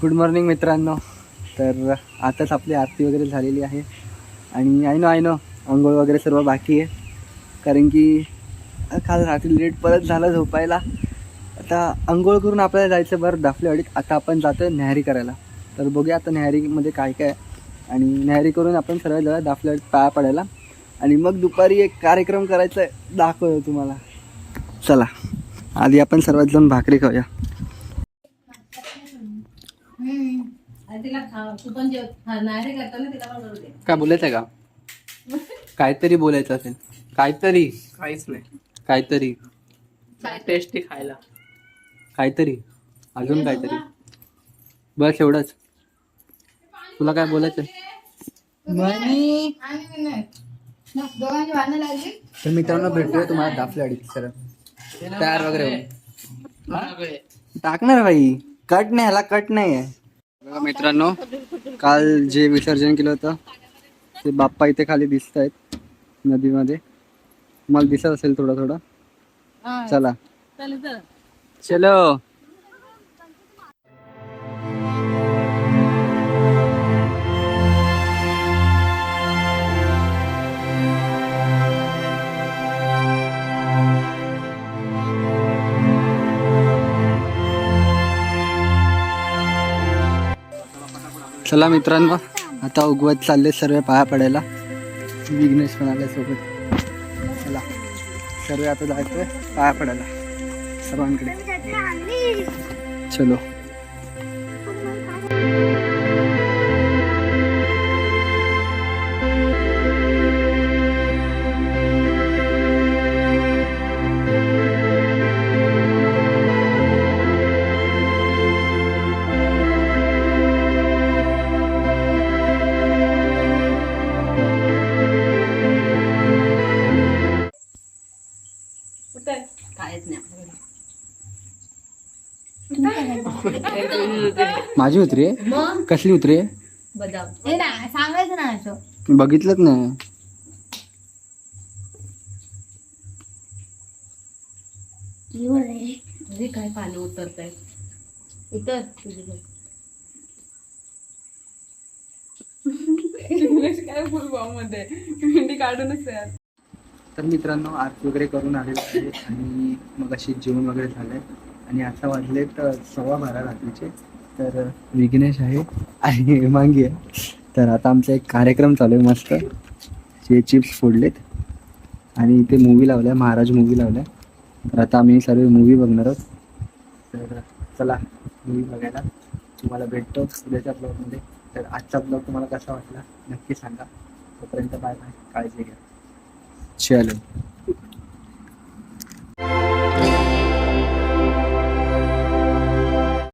Good morning मित्रांनो. तर आताच आपली आरती वगैरे झालेली आहे आणि आय नो आंघोळ वगैरे सर्व बाकी आहे, कारण की काल रात्री लेट परत झालं झोपायला. आता आंघोळ करून आपल्याला जायचं बरं दाफलेवाडीत. आता आपण जातो आहे न्याहारी करायला. तर बघूया आता न्याहारीमध्ये काय काय आहे, आणि न्याहारी करून आपण सर्व जाऊया दाफलेवाडीत पाया पडायला, आणि मग दुपारी एक कार्यक्रम करायचा आहे, दाखवतो तुम्हाला. चला आधी आपण सर्वात जाऊन भाकरी खाऊया. काय बोलायचं का? काहीतरी बोलायचं असेल. काहीतरी काहीच नाही. काहीतरी टेस्टी खायला. काहीतरी अजून काहीतरी. बस एवढंच. तुला काय बोलायचं? तर मित्रांनो भेटूया तुम्हाला दाफलेवाडीत. सर तयार वगैरे होऊन. टाकणार भाई. कट नाही, ह्याला कट नाही आहे. बघा मित्रांनो, काल जे विसर्जन केलं होतं ते बाप्पा इथे खाली दिसत आहेत नदीमध्ये. मला दिसत असेल थोडं थोडं. चला चलो. चला मित्रांनो, आता उगवत चालले सर्व पाया पडायला. विघ्नेश पण आल्या सोबत. चला सर्व आता जायचंय पाया पडायला सर्वांकडे. चलो. माझी उतरी आहे? कसली उतरी आहे? सांगायचं ना असं. बघितलंच नाही. काय पाणी उतरत आहे उतर. काय फुल बॉम्ब मध्ये मेंढी काढूनच यार. तर मित्रांनो आरती वगैरे करून आलेलो आहे, आणि मग अशी जेवण वगैरे झालंय, आणि आता वाजलेत 12:15 रात्रीचे. तर विघ्नेश आहे आणि हेमांगी आहे. तर आता आमचा एक कार्यक्रम चालू आहे मस्त. जे चिप्स फोडलेत आणि इथे मूवी लावलाय, महाराज मूवी लावलाय. तर आता आम्ही सर्व मूवी बघणार आहोत. तर चला मूवी बघायला. तुम्हाला भेटतो उद्याच्या ब्लॉगमध्ये. तर आजचा ब्लॉग तुम्हाला कसा वाटला नक्की सांगा. तोपर्यंत बाय बाय, काळजी घ्या. चलो.